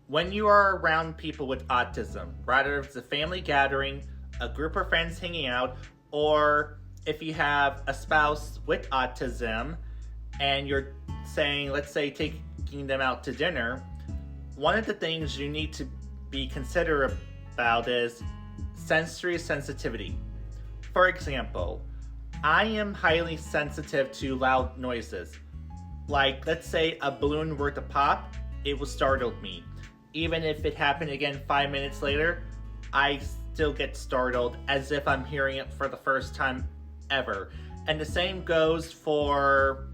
when you are around people with autism, whether it's a family gathering, a group of friends hanging out, or if you have a spouse with autism and you're saying, let's say, taking them out to dinner, one of the things you need to be considerate about is sensory sensitivity. For example, I am highly sensitive to loud noises. Like, let's say a balloon were to pop, it will startle me. Even if it happened again 5 minutes later, I still get startled as if I'm hearing it for the first time ever. And the same goes for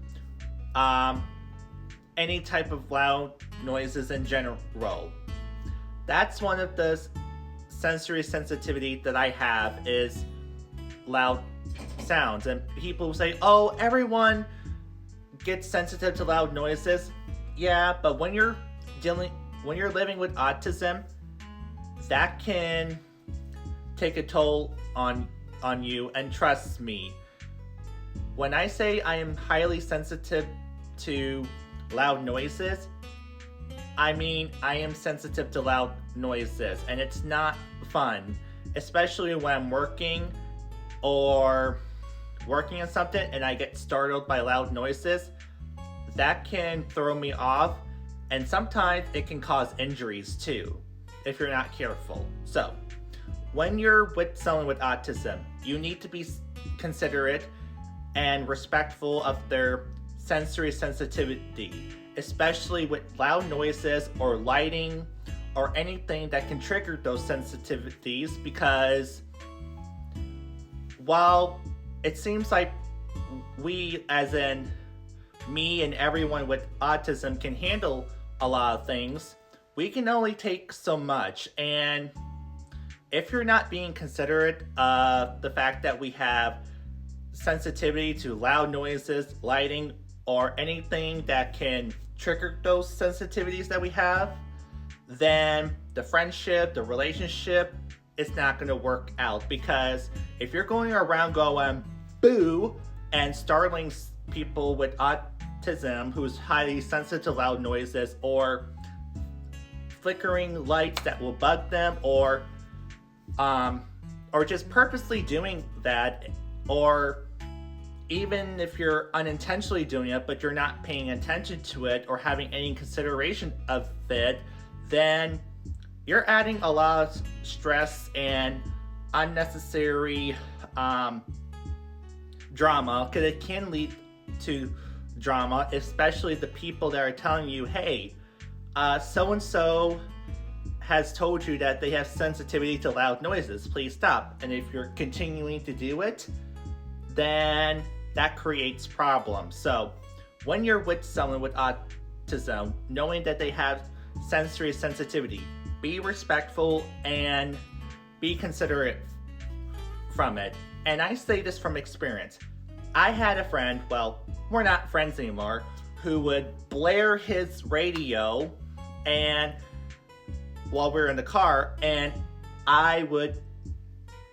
any type of loud noises in general. That's one of the sensory sensitivity that I have, is loud sounds. And people say, oh, everyone gets sensitive to loud noises. Yeah, but when you're living with autism, that can take a toll on you. And trust me, when I say I am highly sensitive to loud noises, I mean I am sensitive to loud noises, and it's not fun, especially when I'm working on something and I get startled by loud noises. That can throw me off, and sometimes it can cause injuries too if you're not careful. So when you're with someone with autism, you need to be considerate and respectful of their sensory sensitivity, especially with loud noises or lighting or anything that can trigger those sensitivities, because while it seems like we, as in me and everyone with autism, can handle a lot of things, we can only take so much. And if you're not being considerate of the fact that we have sensitivity to loud noises, lighting, or anything that can trigger those sensitivities that we have, then the friendship, the relationship, is not going to work out. Because if you're going around going boo and startling people with autism who's highly sensitive to loud noises, or flickering lights that will bug them, or just purposely doing that, or even if you're unintentionally doing it but you're not paying attention to it or having any consideration of it, then you're adding a lot of stress and unnecessary drama, because it can lead to drama, especially the people that are telling you, hey, so-and-so has told you that they have sensitivity to loud noises, please stop. And if you're continuing to do it, then that creates problems. So when you're with someone with autism, knowing that they have sensory sensitivity, be respectful and be considerate from it. And I say this from experience. I had a friend, well, we're not friends anymore, who would blare his radio and while we were in the car, and I would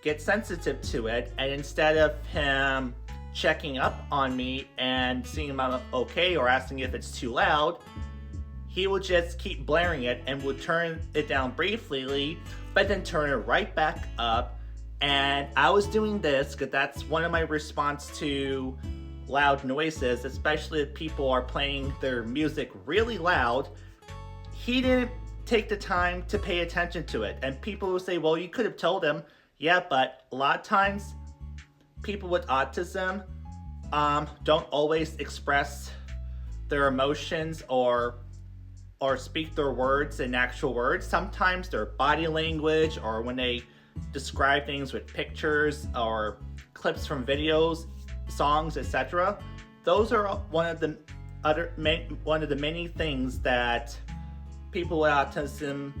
get sensitive to it, and instead of him checking up on me and seeing if I'm okay or asking if it's too loud, he would just keep blaring it and would turn it down briefly, but then turn it right back up. And I was doing this because that's one of my response to loud noises, especially if people are playing their music really loud. He didn't take the time to pay attention to it. And people will say, well, you could have told him. Yeah, but a lot of times people with autism don't always express their emotions or speak their words in actual words. Sometimes their body language, or when they describe things with pictures or clips from videos, songs, etc. Those are one of the many things that people with autism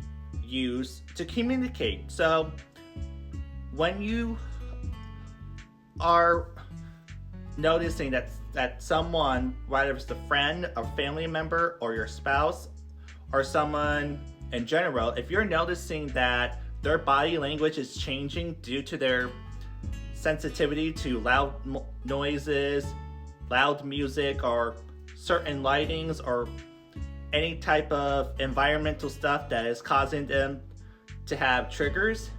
use to communicate. So when you are noticing that someone, whether it's a friend, a family member, or your spouse, or someone in general, if you're noticing that their body language is changing due to their sensitivity to loud noises, loud music, or certain lightings, or any type of environmental stuff that is causing them to have triggers,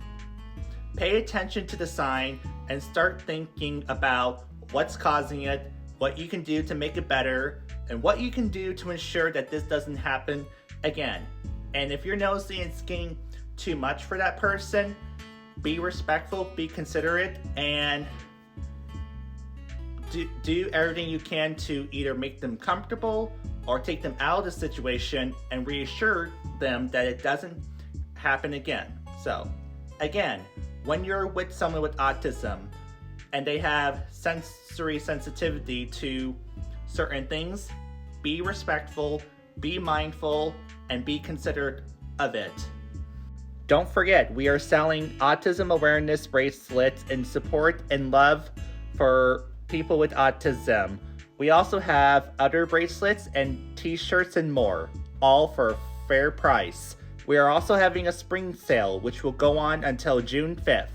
pay attention to the sign and start thinking about what's causing it, what you can do to make it better, and what you can do to ensure that this doesn't happen again. And if you're noticing it's getting too much for that person, be respectful, be considerate, and do everything you can to either make them comfortable or take them out of the situation and reassure them that it doesn't happen again. So, again, when you're with someone with autism and they have sensory sensitivity to certain things, be respectful, be mindful, and be considerate of it. Don't forget, we are selling autism awareness bracelets in support and love for people with autism. We also have other bracelets and t-shirts and more, all for a fair price. We are also having a spring sale, which will go on until June 5th.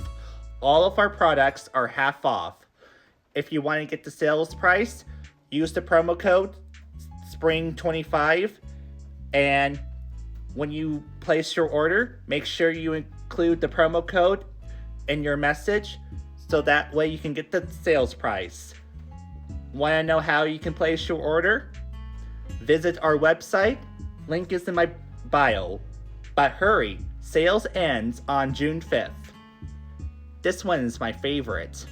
All of our products are half off. If you want to get the sales price, use the promo code SPRING25, and when you place your order, make sure you include the promo code in your message so that way you can get the sales price. Want to know how you can place your order? Visit our website. Link is in my bio. But hurry, sales ends on June 5th. This one is my favorite.